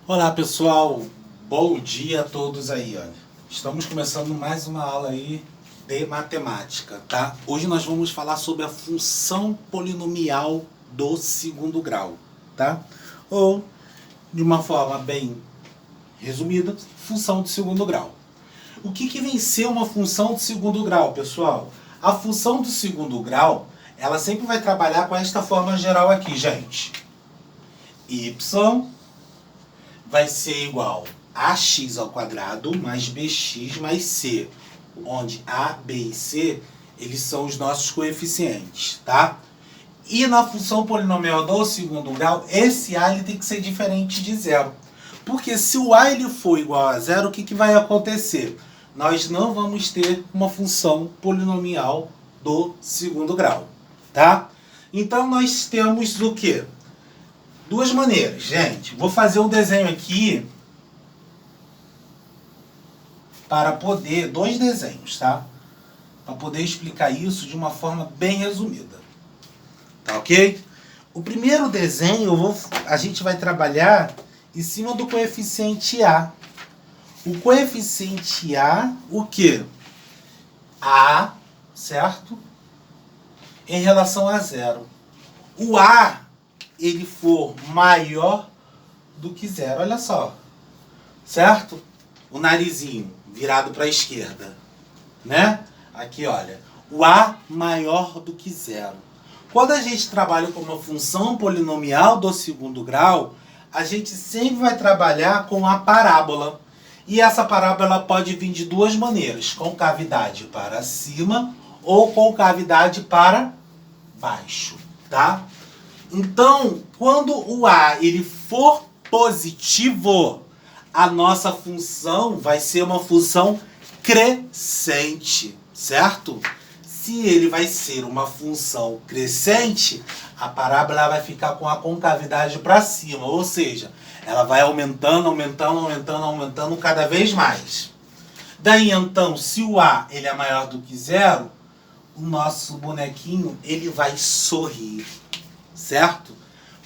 Olá pessoal, bom dia a todos aí, olha. Estamos começando mais uma aula aí de matemática, tá? Hoje nós vamos falar sobre a função polinomial do segundo grau, tá? Ou, de uma forma bem resumida, função de segundo grau. O que vem ser uma função de segundo grau, pessoal? A função do segundo grau, ela sempre vai trabalhar com esta forma geral aqui, gente. Y vai ser igual a x ao quadrado mais bx mais c, onde a, b e c, eles são os nossos coeficientes, tá? E na função polinomial do segundo grau, esse a ele tem que ser diferente de zero. Porque se o a ele for igual a zero, o que vai acontecer? Nós não vamos ter uma função polinomial do segundo grau, tá? Então nós temos o quê? Duas maneiras, gente. Vou fazer um desenho aqui para poder... Dois desenhos, tá? Para poder explicar isso de uma forma bem resumida. Tá ok? O primeiro desenho, a gente vai trabalhar em cima do coeficiente A. O coeficiente A, o quê? A, certo? Em relação a zero. O A ele for maior do que zero, olha só, certo? O narizinho virado para a esquerda, né? Aqui, olha, o A maior do que zero. Quando a gente trabalha com uma função polinomial do segundo grau, a gente sempre vai trabalhar com a parábola. E essa parábola pode vir de duas maneiras, com cavidade para cima ou com cavidade para baixo, tá? Então, quando o A ele for positivo, a nossa função vai ser uma função crescente, certo? Se ele vai ser uma função crescente, a parábola vai ficar com a concavidade para cima, ou seja, ela vai aumentando, aumentando, aumentando, aumentando cada vez mais. Daí então, se o A ele é maior do que zero, o nosso bonequinho ele vai sorrir. Certo?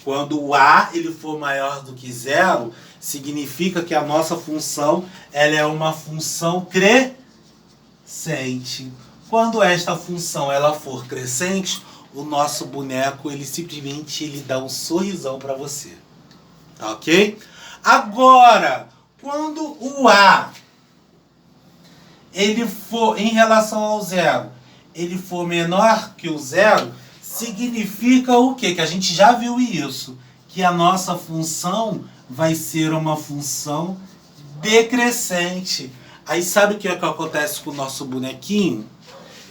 Quando o A ele for maior do que zero, significa que a nossa função ela é uma função crescente. Quando esta função ela for crescente, o nosso boneco ele simplesmente ele dá um sorrisão para você. Tá ok? Agora, quando o A ele for em relação ao zero, ele for menor que o zero, significa o quê? Que a gente já viu isso. Que a nossa função vai ser uma função decrescente. Aí sabe o que acontece com o nosso bonequinho?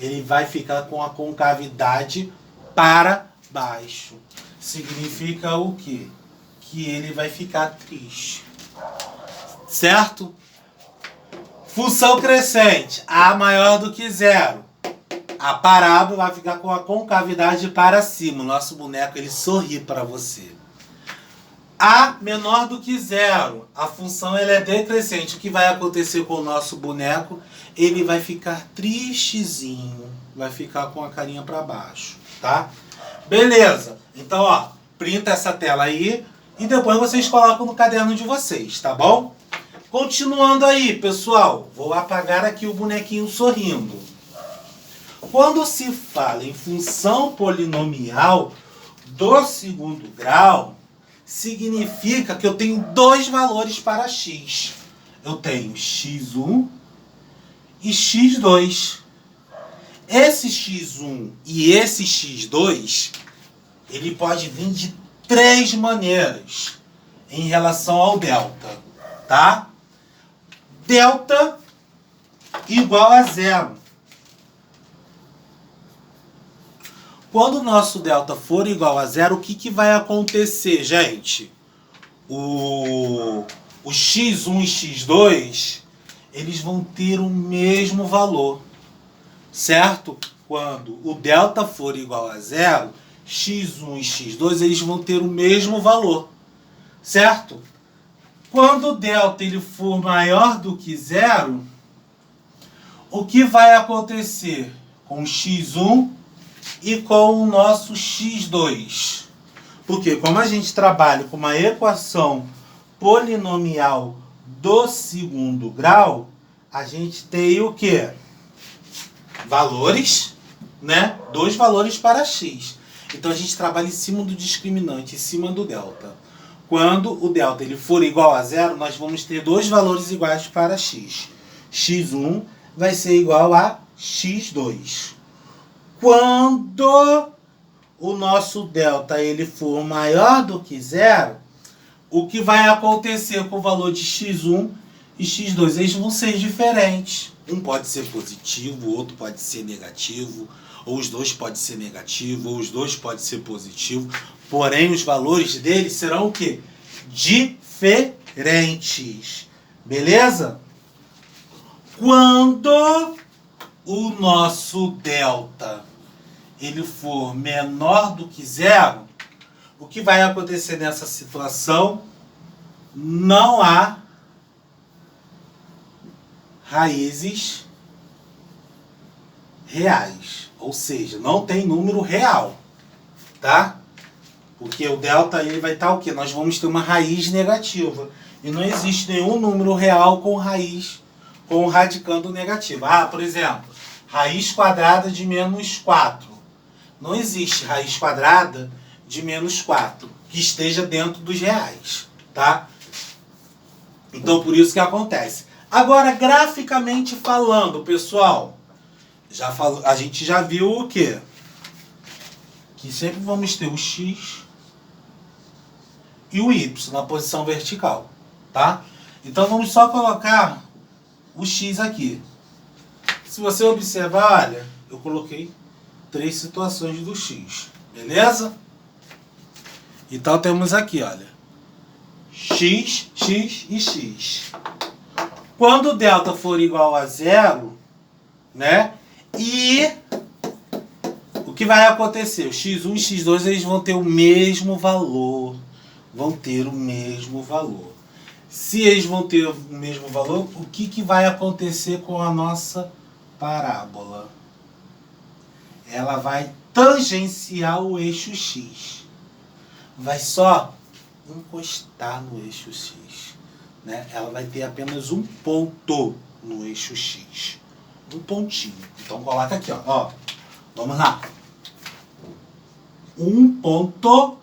Ele vai ficar com a concavidade para baixo. Significa o quê? Que ele vai ficar triste. Certo? Função crescente. A maior do que zero. A parábola vai ficar com a concavidade para cima. O nosso boneco ele sorri para você. A menor do que zero. A função ela é decrescente. O que vai acontecer com o nosso boneco? Ele vai ficar tristezinho. Vai ficar com a carinha para baixo. Tá? Beleza. Então, ó, printa essa tela aí. E depois vocês colocam no caderno de vocês. Tá bom? Continuando aí, pessoal. Vou apagar aqui o bonequinho sorrindo. Quando se fala em função polinomial do segundo grau, significa que eu tenho dois valores para x. Eu tenho x1 e x2. Esse x1 e esse x2, ele pode vir de três maneiras em relação ao delta, tá? Delta igual a zero. Quando o nosso delta for igual a zero, o que vai acontecer, gente? O x1 e x2, eles vão ter o mesmo valor, certo? Quando o delta for igual a zero, x1 e x2, eles vão ter o mesmo valor, certo? Quando o delta ele for maior do que zero, o que vai acontecer com x1 e com o nosso x2? Porque como a gente trabalha com uma equação polinomial do segundo grau, a gente tem o quê? Valores, né? Dois valores para x. Então a gente trabalha em cima do discriminante, em cima do delta. Quando o delta ele for igual a zero, nós vamos ter dois valores iguais para x. x1 vai ser igual a x2. Quando o nosso delta ele for maior do que zero, o que vai acontecer com o valor de x1 e x2? Eles vão ser diferentes. Um pode ser positivo, o outro pode ser negativo, ou os dois podem ser negativo, ou os dois podem ser positivo. Porém, os valores deles serão o quê? Diferentes. Beleza? Quando o nosso delta ele for menor do que zero, o que vai acontecer nessa situação? Não há raízes reais. Ou seja, não tem número real. Tá? Porque o delta ele vai estar o quê? Nós vamos ter uma raiz negativa. E não existe nenhum número real com raiz, com radicando negativo. Ah, por exemplo, raiz quadrada de menos 4. Não existe raiz quadrada de menos 4 que esteja dentro dos reais, tá? Então, por isso que acontece. Agora, graficamente falando, pessoal, a gente já viu o quê? Que sempre vamos ter o x e o y na posição vertical, tá? Então, vamos só colocar o x aqui. Se você observar, olha, eu coloquei 3 situações do x, beleza? Então temos aqui, olha, x, x e x. Quando o delta for igual a zero, né? E o que vai acontecer? O x1 e x2 eles vão ter o mesmo valor. Vão ter o mesmo valor. Se eles vão ter o mesmo valor, o que vai acontecer com a nossa parábola? Ela vai tangenciar o eixo x. Vai só encostar no eixo x. Né? Ela vai ter apenas um ponto no eixo x. Um pontinho. Então coloca aqui, ó. Vamos lá. Um ponto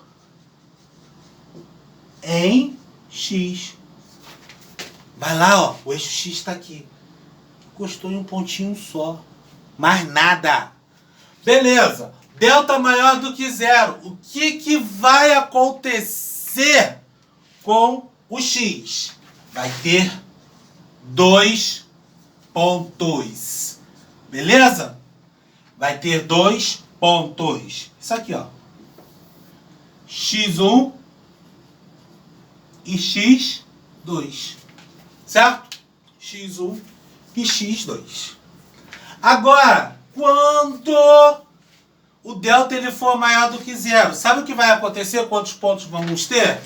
em x. Vai lá, ó. O eixo x está aqui. Encostou em um pontinho só. Mais nada. Beleza. Delta maior do que zero. O que vai acontecer com o x? Vai ter 2 pontos. Beleza? Vai ter 2 pontos. Isso aqui, ó. x1 e x2. Certo? x1 e x2. Agora, quando o delta ele for maior do que zero, sabe o que vai acontecer? Quantos pontos vamos ter?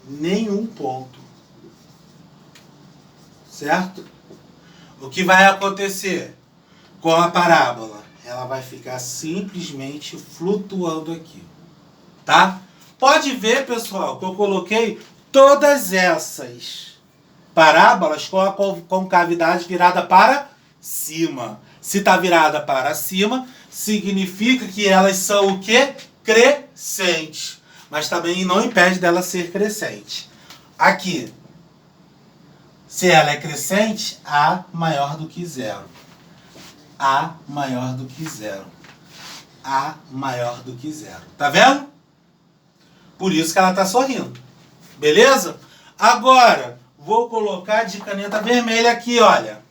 Nenhum ponto. Certo? O que vai acontecer com a parábola? Ela vai ficar simplesmente flutuando aqui. Tá? Pode ver, pessoal, que eu coloquei todas essas parábolas com a concavidade virada para cima. Se está virada para cima, significa que elas são o quê? Crescentes. Mas também não impede dela ser crescente. Aqui, se ela é crescente, A maior do que zero. A maior do que zero. A maior do que zero. Tá vendo? Por isso que ela está sorrindo. Beleza? Agora, vou colocar de caneta vermelha aqui, olha.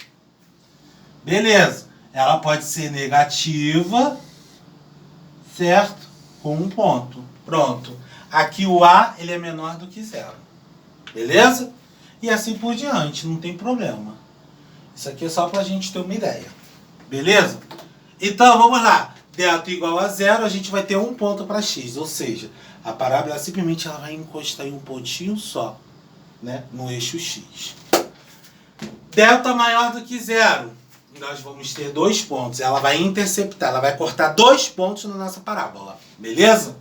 Beleza. Ela pode ser negativa, certo? Com um ponto. Pronto. Aqui o A, ele é menor do que zero. Beleza? E assim por diante, não tem problema. Isso aqui é só para a gente ter uma ideia. Beleza? Então, vamos lá. Delta igual a zero, a gente vai ter um ponto para x. Ou seja, a parábola simplesmente ela vai encostar em um pontinho só, né, no eixo x. Delta maior do que zero. Nós vamos ter 2 pontos. Ela vai interceptar, ela vai cortar 2 pontos na nossa parábola. Beleza?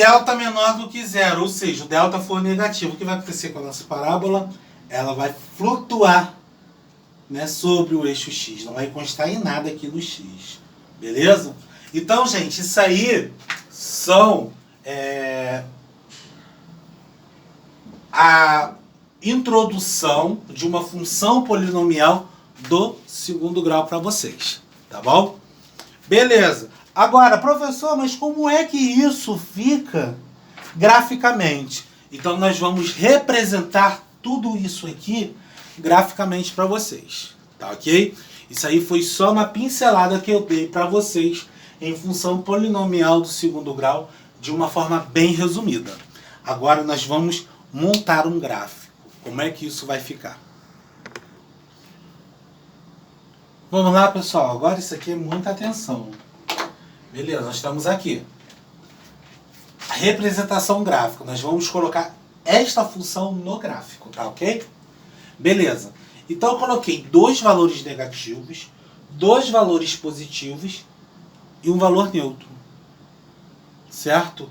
delta menor do que zero, ou seja, o delta for negativo, o que vai acontecer com a nossa parábola? Ela vai flutuar, né, sobre o eixo X, não vai encostar em nada aqui no X, beleza? Então, gente, isso aí são a introdução de uma função polinomial do segundo grau para vocês, tá bom? Beleza. Agora, professor, mas como é que isso fica graficamente? Então, nós vamos representar tudo isso aqui graficamente para vocês, tá ok? Isso aí foi só uma pincelada que eu dei para vocês em função polinomial do segundo grau de uma forma bem resumida. Agora nós vamos montar um gráfico. Como é que isso vai ficar? Vamos lá, pessoal. Agora isso aqui é muita atenção. Beleza, nós estamos aqui. A representação gráfica. Nós vamos colocar esta função no gráfico, tá ok? Beleza. Então eu coloquei 2 valores negativos, 2 valores positivos e um valor neutro. Certo?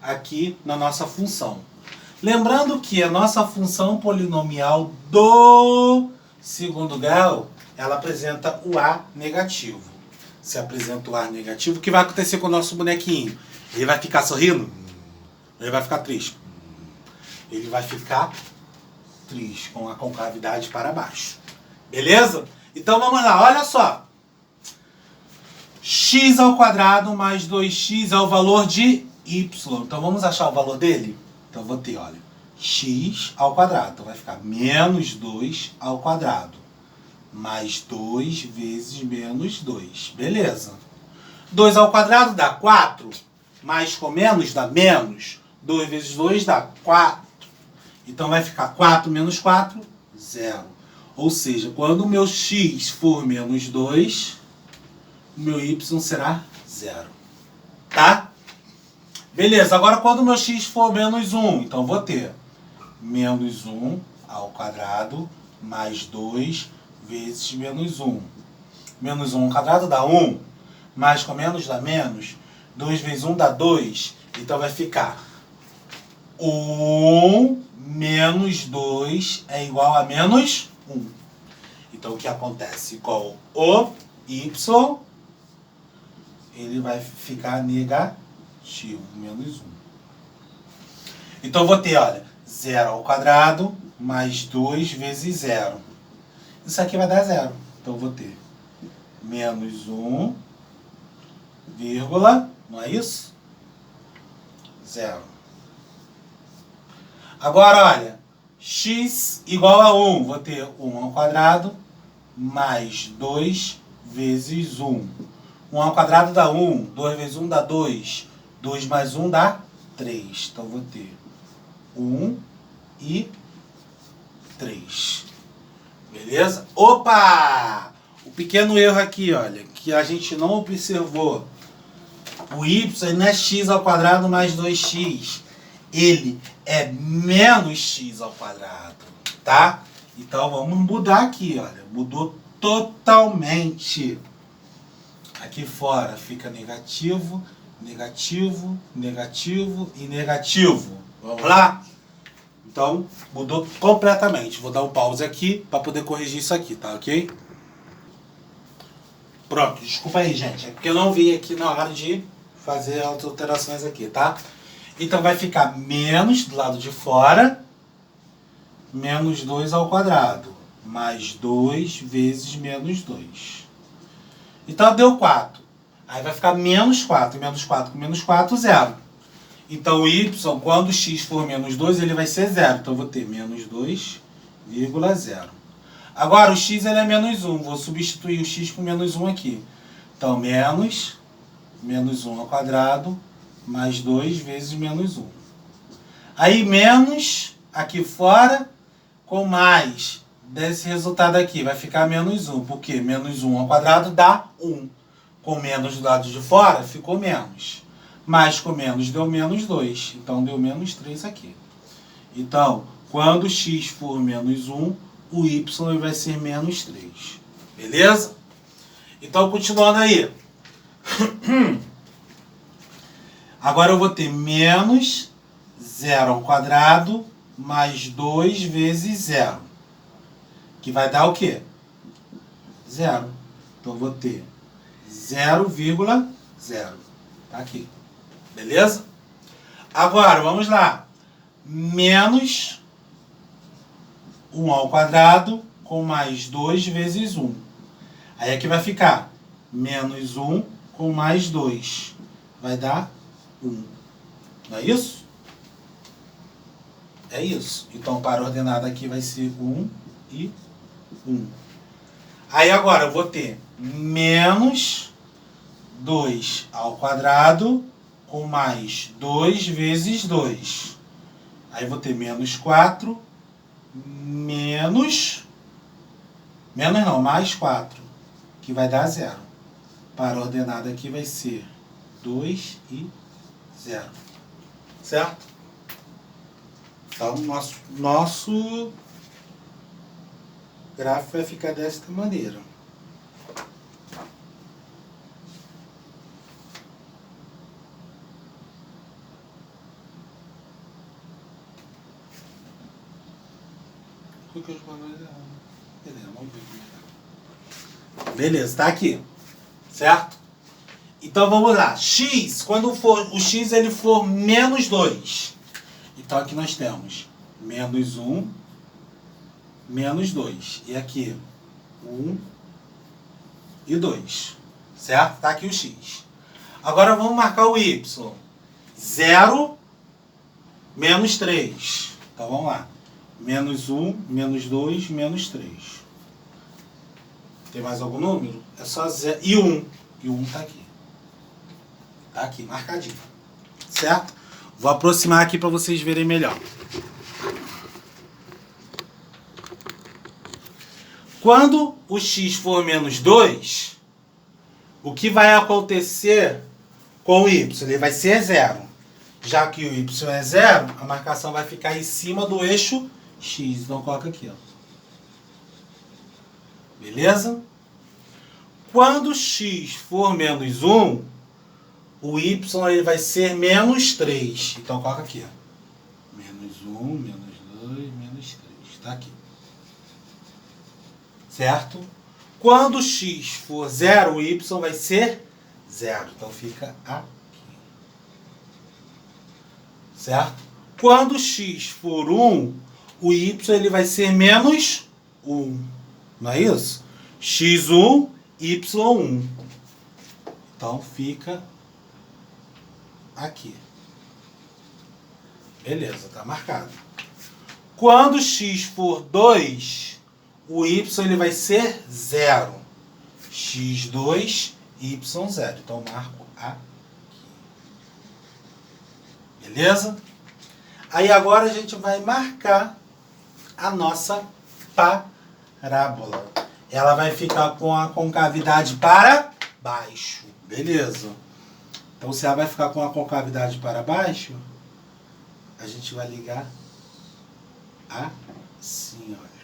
Aqui na nossa função. Lembrando que a nossa função polinomial do segundo grau, ela apresenta o A negativo. Se apresenta o A negativo, o que vai acontecer com o nosso bonequinho? Ele vai ficar sorrindo? Ele vai ficar triste? Ele vai ficar triste, com a concavidade para baixo. Beleza? Então vamos lá, olha só. X ao quadrado mais 2x é o valor de y. Então vamos achar o valor dele? Então eu vou ter, olha, x ao quadrado. Então vai ficar menos 2 ao quadrado. Mais 2 vezes menos 2. Beleza. 2 ao quadrado dá 4. Mais com menos dá menos. 2 vezes 2 dá 4. Então vai ficar 4 menos 4, 0. Ou seja, quando o meu x for menos 2, o meu y será 0. Tá? Beleza, agora quando o meu x for menos 1, então vou ter menos 1 ao quadrado mais 2 vezes menos 1. Menos 1 ao quadrado dá 1, mais com menos dá menos, 2 vezes 1 dá 2, então vai ficar 1 menos 2 é igual a menos 1. Então o que acontece com o y? Ele vai ficar negativo, menos 1. Então eu vou ter, olha, 0 ao quadrado mais 2 vezes 0. Isso aqui vai dar 0. Então eu vou ter menos 1, vírgula, não é isso? 0. Agora, olha, x igual a 1. Vou ter 1 ao quadrado mais 2 vezes 1. 1 ao quadrado dá 1. 2 vezes 1 dá 2. 2 mais 1 dá 3. Então, vou ter 1 e 3. Beleza? Opa! O pequeno erro aqui, olha, que a gente não observou. O y não é x ao quadrado mais 2x. Ele é menos x ao quadrado, tá? Então vamos mudar aqui, olha. Mudou totalmente. Aqui fora fica negativo, negativo, negativo e negativo. Vamos lá? Então mudou completamente. Vou dar um pause aqui para poder corrigir isso aqui, tá ok? Pronto, desculpa aí, gente. É porque eu não vi aqui na hora de fazer as alterações aqui, tá? Então vai ficar menos do lado de fora, menos 2 ao quadrado, mais 2 vezes menos 2. Então deu 4. Aí vai ficar menos 4. Menos 4 com menos 4, 0. Então o y, quando x for menos 2, ele vai ser 0. Então eu vou ter menos 2,0. Agora o x ele é menos 1. Vou substituir o x por menos 1 aqui. Então menos 1 ao quadrado mais 2 vezes menos 1. Aí menos aqui fora com mais desse resultado aqui. Vai ficar menos 1. Porque menos 1 ao quadrado dá 1. Com menos do lado de fora ficou menos. Mais com menos deu menos 2. Então deu menos 3 aqui. Então, quando x for menos 1, o y vai ser menos 3. Beleza? Então, continuando aí. Agora eu vou ter menos 0 ao quadrado mais 2 vezes 0. Que vai dar o quê? 0. Então eu vou ter 0,0. Tá aqui. Beleza? Agora, vamos lá. Menos 1 ao quadrado com mais 2 vezes 1. Aí aqui vai ficar menos 1 com mais 2. Vai dar 1. Não é isso? É isso. Então, para a ordenada aqui vai ser 1 e 1. Aí agora eu vou ter menos 2 ao quadrado com mais 2 vezes 2. Aí eu vou ter menos 4 mais 4, que vai dar 0. Para a ordenada aqui vai ser 2 e 0. Certo? Então, nosso gráfico vai ficar desta maneira. Beleza, tá aqui. Certo? Então vamos lá. X, quando for o x ele for menos 2. Então aqui nós temos menos 1, menos 2. E aqui 1 e 2. Certo? Tá aqui o x. Agora vamos marcar o y. 0, menos 3. Então vamos lá. Menos 1, menos 2, menos 3. Tem mais algum número? É só 0. E 1. E 1 tá aqui. Tá aqui, marcadinho. Certo? Vou aproximar aqui para vocês verem melhor. Quando o x for menos 2, o que vai acontecer com o y? Ele vai ser 0. Já que o y é 0, a marcação vai ficar em cima do eixo x. Então coloca aqui, ó. Beleza? Quando x for menos 1, o y ele vai ser menos 3. Então coloca aqui, ó. Menos 1, menos 2, menos 3. Tá aqui. Certo? Quando x for 0, o y vai ser 0. Então fica aqui. Certo? Quando x for 1, o y ele vai ser menos 1. Não é isso? x1, y1. Então fica aqui. Beleza, tá marcado. Quando x for 2, o y ele vai ser 0. x2, y0. Então marco aqui. Beleza? Aí agora a gente vai marcar a nossa parábola. Ela vai ficar com a concavidade para baixo. Beleza? Então, se ela vai ficar com a concavidade para baixo, a gente vai ligar assim, olha.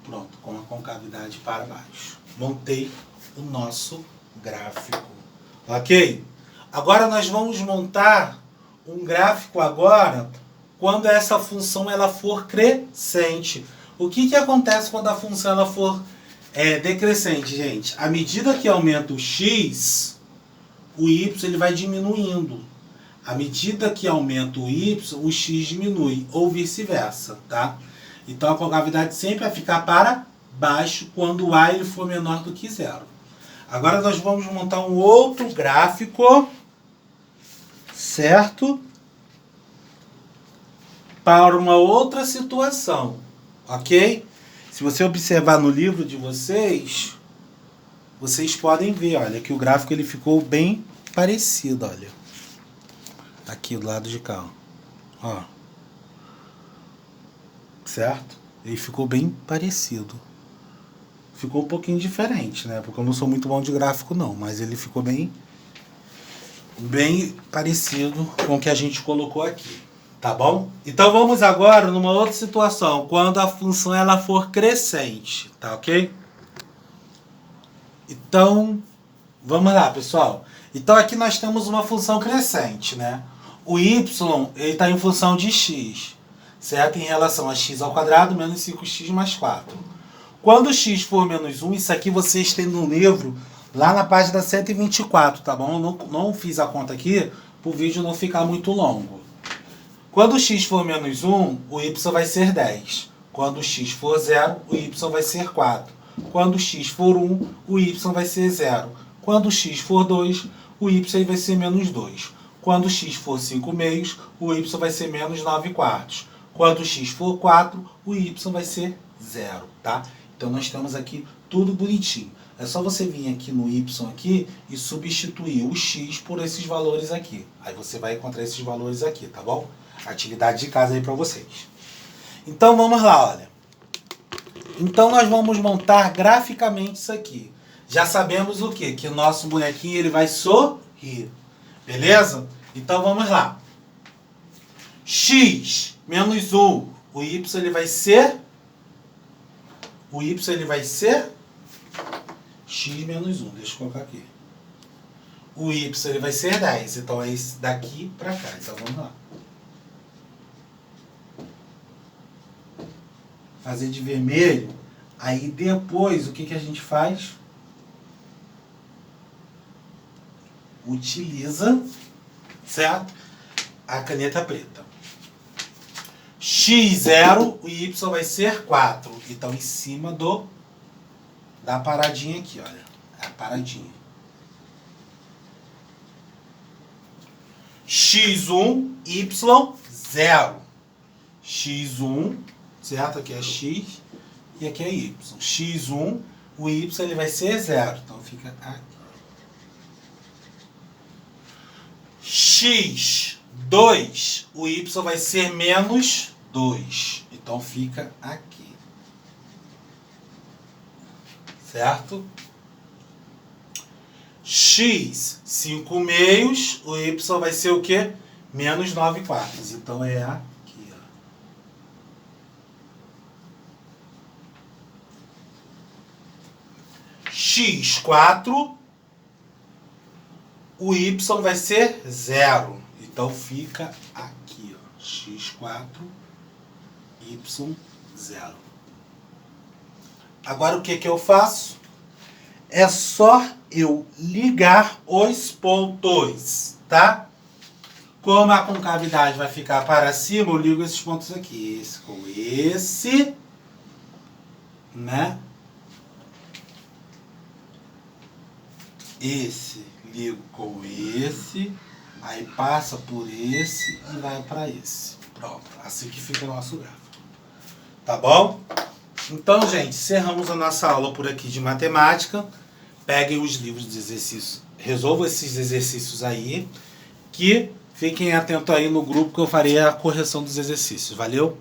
Pronto, com a concavidade para baixo. Montei o nosso gráfico. Ok? Agora nós vamos montar um gráfico agora quando essa função ela for crescente. O que acontece quando a função ela for decrescente, gente? À medida que aumenta o x, o y ele vai diminuindo. À medida que aumenta o y, o x diminui, ou vice-versa, tá? Então a concavidade sempre vai ficar para baixo quando o a ele for menor do que 0. Agora nós vamos montar um outro gráfico, certo? Para uma outra situação, ok? Se você observar no livro de vocês, vocês podem ver, olha, que o gráfico ele ficou bem parecido, olha. Aqui do lado de cá, ó. Certo? Ele ficou bem parecido. Ficou um pouquinho diferente, né? Porque eu não sou muito bom de gráfico, não. Mas ele ficou bem parecido com o que a gente colocou aqui. Tá bom? Então vamos agora numa outra situação. Quando a função ela for crescente. Tá ok? Então, vamos lá, pessoal. Então aqui nós temos uma função crescente, né? O y está em função de x, certo? Em relação a x ao quadrado menos 5x mais 4. Quando x for menos 1, isso aqui vocês têm no livro, lá na página 124, tá bom? Eu não fiz a conta aqui, para o vídeo não ficar muito longo. Quando x for menos 1, o y vai ser 10. Quando x for 0, o y vai ser 4. Quando x for 1, o y vai ser 0. Quando x for 2, o y vai ser menos 2. Quando x for 5 meios, o y vai ser menos 9 quartos. Quando x for 4, o y vai ser 0, tá? Então nós temos aqui tudo bonitinho. É só você vir aqui no y aqui e substituir o x por esses valores aqui. Aí você vai encontrar esses valores aqui, tá bom? Atividade de casa aí para vocês. Então vamos lá, olha. Então nós vamos montar graficamente isso aqui. Já sabemos o quê? Que o nosso bonequinho ele vai sorrir. Beleza? Então vamos lá. X menos 1. O y ele vai ser... O y ele vai ser... X menos 1. Deixa eu colocar aqui. O y ele vai ser 10. Então é esse daqui para cá. Então vamos lá. Fazer de vermelho. Aí depois o que a gente faz? Utiliza, certo? A caneta preta. x0, o y vai ser 4. Então, em cima da paradinha aqui, olha. A paradinha. x1, y0. x1, certo? Aqui é x e aqui é y. x1, o y ele vai ser 0. Então, fica aqui. x2, o y vai ser menos 2. Então fica aqui. Certo? x, 5 meios, o y vai ser o quê? Menos 9 quartos. Então é aqui, ó. x4, o y vai ser 0. Então fica aqui, ó. x4, y0. Agora o que eu faço? É só eu ligar os pontos, tá? Como a concavidade vai ficar para cima, eu ligo esses pontos aqui. Esse com esse, né? Esse ligo com esse, aí passa por esse e vai para esse. Pronto, assim que fica o nosso gráfico. Tá bom? Então, gente, encerramos a nossa aula por aqui de matemática. Peguem os livros de exercícios, resolvam esses exercícios aí, que fiquem atentos aí no grupo que eu farei a correção dos exercícios. Valeu?